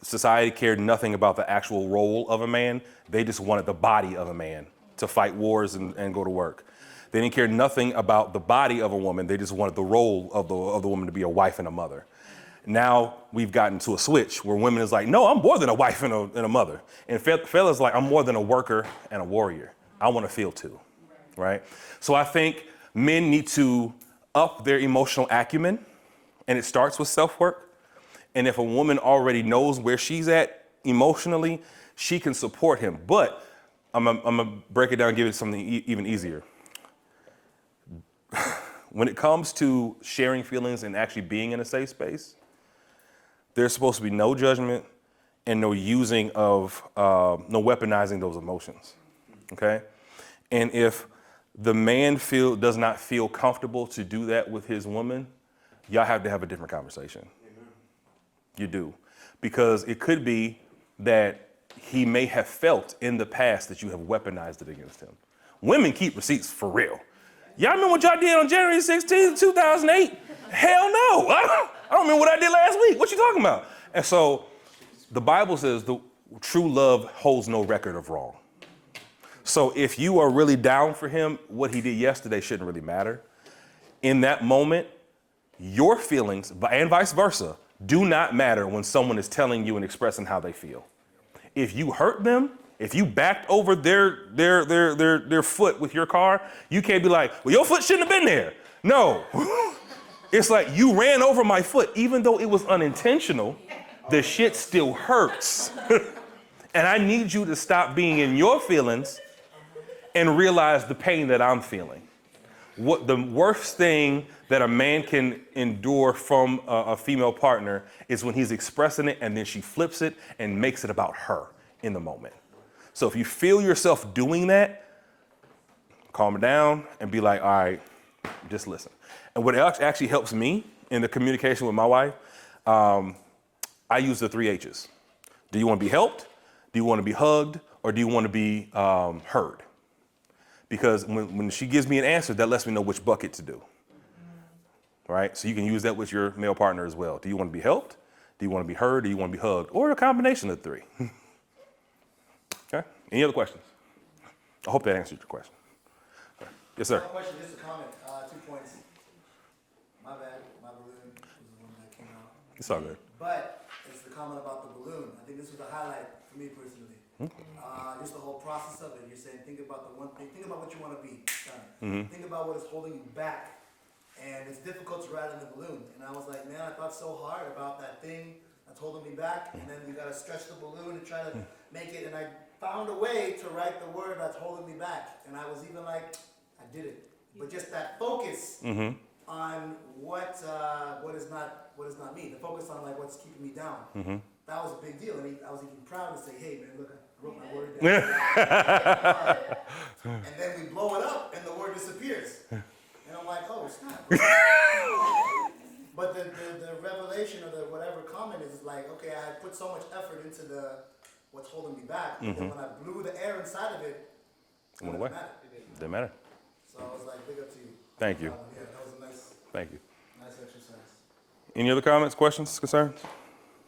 Society cared nothing about the actual role of a man. They just wanted the body of a man to fight wars and go to work. They didn't care nothing about the body of a woman. They just wanted the role of the woman to be a wife and a mother. Now we've gotten to a switch where women is like, no, I'm more than a wife and a mother. And fellas like, I'm more than a worker and a warrior. I want to feel too, right? So I think men need to up their emotional acumen, and it starts with self-work. And if a woman already knows where she's at emotionally, she can support him. But I'm gonna break it down and give it something even easier. When it comes to sharing feelings and actually being in a safe space, there's supposed to be no judgment and no using of, no weaponizing those emotions, okay? And if the man does not feel comfortable to do that with his woman, y'all have to have a different conversation. Amen. You do. Because it could be that he may have felt in the past that you have weaponized it against him. Women keep receipts for real. Y'all remember what y'all did on January 16th, 2008? Hell no. I don't remember what I did last week. What you talking about? And so the Bible says the true love holds no record of wrong. So if you are really down for him, what he did yesterday shouldn't really matter. In that moment, your feelings, and vice versa, do not matter when someone is telling you and expressing how they feel. If you hurt them, if you backed over their foot with your car, you can't be like, well, your foot shouldn't have been there. No. It's like you ran over my foot, even though it was unintentional, the shit still hurts. And I need you to stop being in your feelings and realize the pain that I'm feeling. What the worst thing that a man can endure from a female partner is when he's expressing it and then she flips it and makes it about her in the moment. So if you feel yourself doing that, calm it down and be like, all right, just listen. And what actually helps me in the communication with my wife, I use the 3 H's. Do you want to be helped? Do you want to be hugged? Or do you want to be heard? Because when she gives me an answer, that lets me know which bucket to do. Right? So you can use that with your male partner as well. Do you want to be helped? Do you want to be heard? Do you want to be hugged? Or a combination of the 3. Okay? Any other questions? I hope that answered your question. Okay. Yes, sir. One question, just a comment. 2 points. My bad. My balloon was the one that came out. It's all good. But it's the comment about the balloon. I think this was a highlight for me personally. Just the whole process of it. You're saying, think about the one thing. Think about what you want to be. Think about what is holding you back. And it's difficult to ride in the balloon. And I was like, man, I thought so hard about that thing that's holding me back. And then you got to stretch the balloon and try to make it. And I found a way to write the word that's holding me back. And I was even like, I did it. But just that focus on what is not me. The focus on like what's keeping me down. That was a big deal. And I was even proud to say, hey man, look, I wrote my word down. And then we blow it up and the word disappears. And I'm like, oh snap. But the revelation or the whatever comment is like, okay, I had put so much effort into what's holding me back. And then when I blew the air inside of it, It went away. Didn't matter. So I was like, big up to you. Thank you. Yeah, that was a nice. Thank you. Nice exercise. Any other comments, questions, concerns?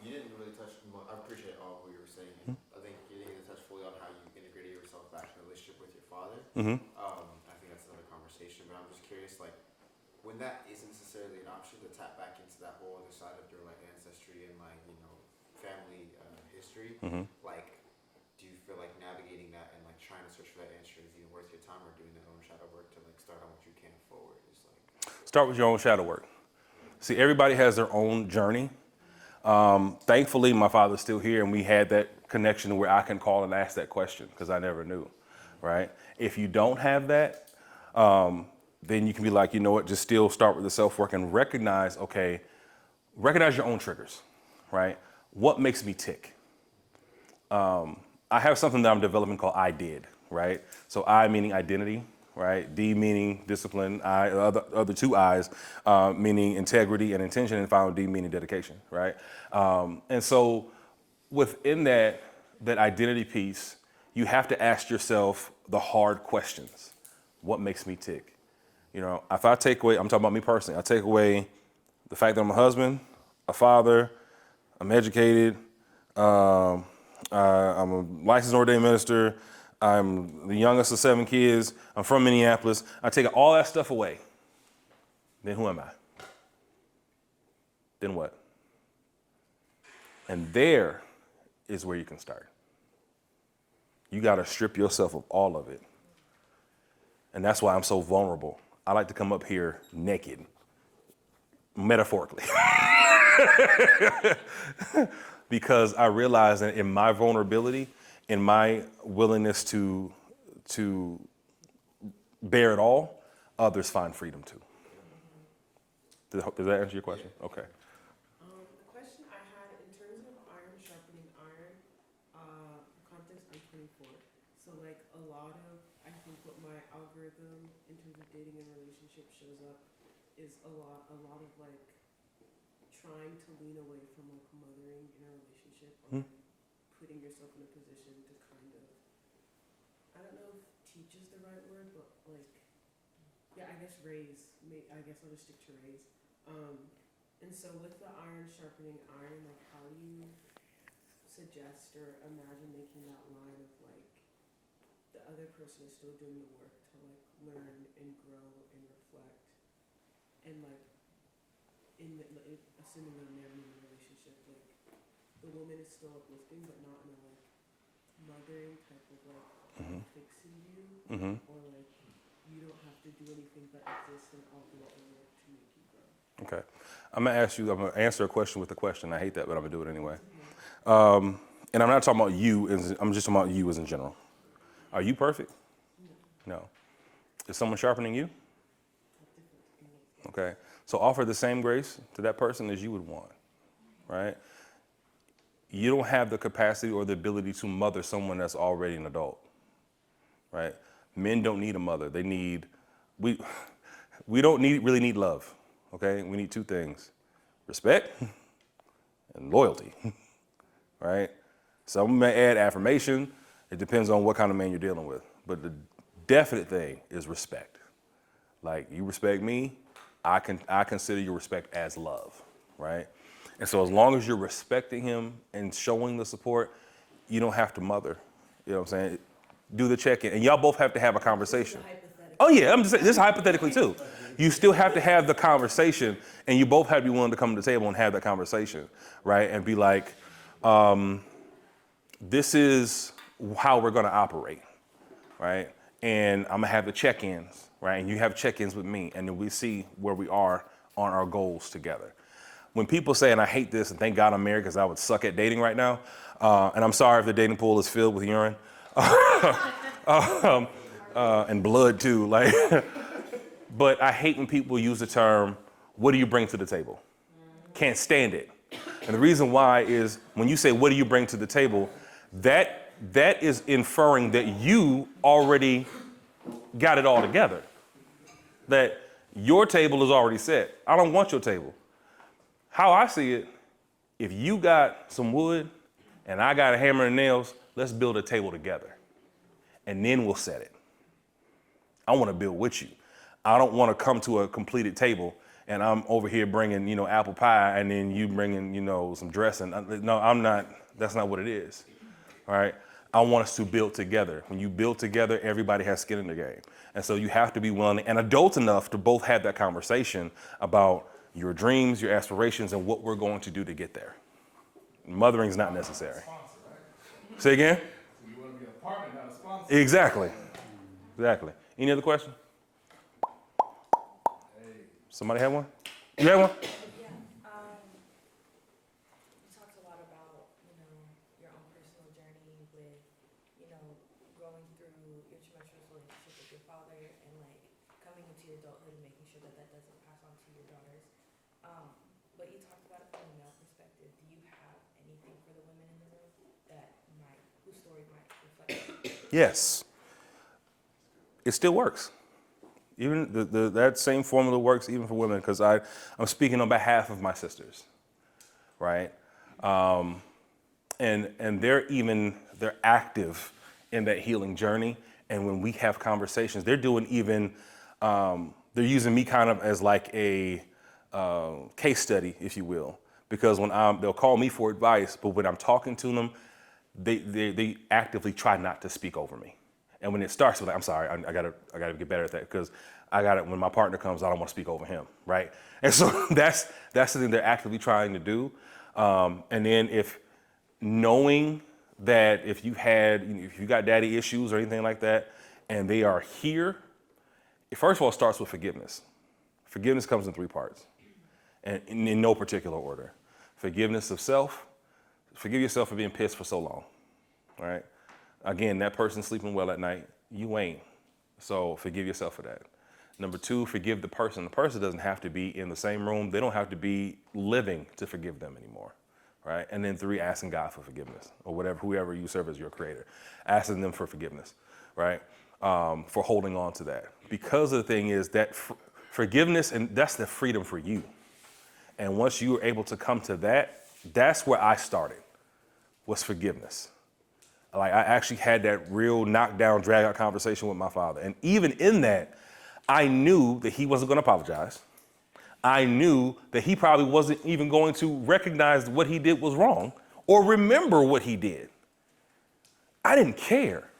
You didn't really touch. I appreciate all what you were saying. I think you didn't even touch fully on how you integrated yourself back in a relationship with your father. I think that's another conversation. But I'm just curious, like, when that isn't necessarily an option to tap back into that whole other side of your like ancestry and like family history, like, do you feel like navigating that and like trying to search for that answer is even worth your time, or doing that own shadow work to like start on what you can forward? Is like Start with your own shadow work. See, everybody has their own journey. Thankfully, my father's still here, and we had that connection where I can call and ask that question because I never knew, right? If you don't have that, then you can be like, you know what, just still start with the self-work and recognize your own triggers, right? What makes me tick? I have something that I'm developing called I did, right? So I meaning identity, right? D meaning discipline, other two I's meaning integrity and intention, and final D meaning dedication, right? And so within that identity piece, you have to ask yourself the hard questions. What makes me tick? If I take away, I'm talking about me personally, I take away the fact that I'm a husband, a father, I'm educated, I'm a licensed ordained minister, I'm the youngest of 7 kids, I'm from Minneapolis. I take all that stuff away. Then who am I? Then what? And there is where you can start. You got to strip yourself of all of it. And that's why I'm so vulnerable. I like to come up here naked, metaphorically. Because I realize that in my vulnerability, in my willingness to bear it all, others find freedom too. Does that answer your question? Okay. The question I had in terms of iron sharpening iron, context, I'm 24. So like a lot of, I think what my algorithm in terms of dating and relationship shows up is a lot of like trying to lean away from like mothering in a relationship or like, putting yourself in a position to kind of, I don't know if teach is the right word, but like, yeah, I guess raise. I guess I'll just stick to raise. And so with the iron sharpening iron, like how do you suggest or imagine making that line of like the other person is still doing the work to like learn and grow and reflect and like assuming that they're in a relationship, like the woman is still uplifting but not in a like mothering type of like fixing you or like you don't have to do anything but exist and I'll do all the work to make you grow. Okay. I'm gonna answer a question with a question. I hate that, but I'm gonna do it anyway. And I'm not talking about you, I'm just talking about you as in general. Are you perfect? No. Is someone sharpening you? Okay. So offer the same grace to that person as you would want, right? You don't have the capacity or the ability to mother someone that's already an adult, right? Men don't need a mother. We don't really need love, okay? We need 2 things, respect and loyalty, right? Some may add affirmation. It depends on what kind of man you're dealing with. But the definite thing is respect. Like, you respect me, I consider your respect as love, right? And so as long as you're respecting him and showing the support, you don't have to mother. You know what I'm saying? Do the check-in. And y'all both have to have a conversation. Oh yeah, I'm just saying, this is hypothetically too. You still have to have the conversation, and you both have to be willing to come to the table and have that conversation, right? And be like, this is how we're gonna operate, right? And I'm gonna have the check-ins, right? And you have check-ins with me, and then we see where we are on our goals together. When people say, and I hate this, and thank God I'm married because I would suck at dating right now, and I'm sorry if the dating pool is filled with urine, and blood too, like, but I hate when people use the term, what do you bring to the table? Can't stand it. And the reason why is when you say, what do you bring to the table, that is inferring that you already got it all together. That your table is already set. I don't want your table. How I see it, if you got some wood and I got a hammer and nails, let's build a table together. And then we'll set it. I want to build with you. I don't want to come to a completed table and I'm over here bringing, apple pie, and then you bringing, some dressing. No, I'm not. That's not what it is. All right. I want us to build together. When you build together, everybody has skin in the game. And so you have to be willing and adult enough to both have that conversation about your dreams, your aspirations, and what we're going to do to get there. Mothering is not necessary. Say again? You want to be a partner, not a sponsor. Exactly. Exactly. Any other question? Somebody have one? You have one? Yeah, you talked a lot about, your own personal journey with, going through your tumultuous relationship with your father and like coming into your adulthood and making sure that that doesn't pass on to your daughters. But you talked about it from a male perspective. Do you have anything for the women in the room whose story might reflect that? Yes. It still works. Even that same formula works even for women, because I'm speaking on behalf of my sisters, right? And they're active in that healing journey. And when we have conversations, they're using me kind of as like a case study, if you will, because they'll call me for advice, but when I'm talking to them, they actively try not to speak over me. And when it starts with, I'm sorry, I gotta get better at that, because when my partner comes, I don't want to speak over him, right? And so that's the thing they're actively trying to do. And then knowing that if you got daddy issues or anything like that, and they are here, first of all, it starts with forgiveness. Forgiveness comes in 3 parts, and in no particular order. Forgiveness of self. Forgive yourself for being pissed for so long, right? Again, that person sleeping well at night, you ain't. So forgive yourself for that. Number 2, forgive the person. The person doesn't have to be in the same room. They don't have to be living to forgive them anymore, right? And then 3, asking God for forgiveness, or whoever you serve as your creator, asking them for forgiveness, right? For holding on to that. Because the thing is that forgiveness, and that's the freedom for you. And once you were able to come to that, that's where I started, was forgiveness. Like, I actually had that real knockdown, drag out conversation with my father. And even in that, I knew that he wasn't going to apologize. I knew that he probably wasn't even going to recognize what he did was wrong or remember what he did. I didn't care,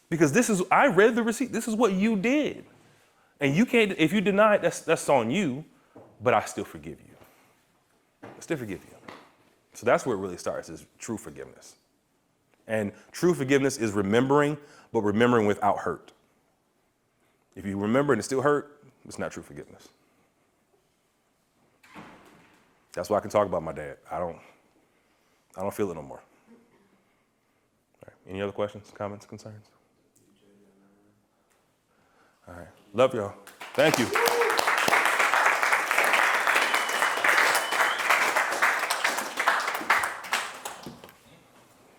because I read the receipt. This is what you did. And you can't, if you deny it, that's on you, but I still forgive you. I still forgive you. So that's where it really starts, is true forgiveness. And true forgiveness is remembering, but remembering without hurt. If you remember and it still hurt, it's not true forgiveness. That's why I can talk about my dad. I don't feel it no more. All right. Any other questions, comments, concerns? All right. Love y'all. Thank you.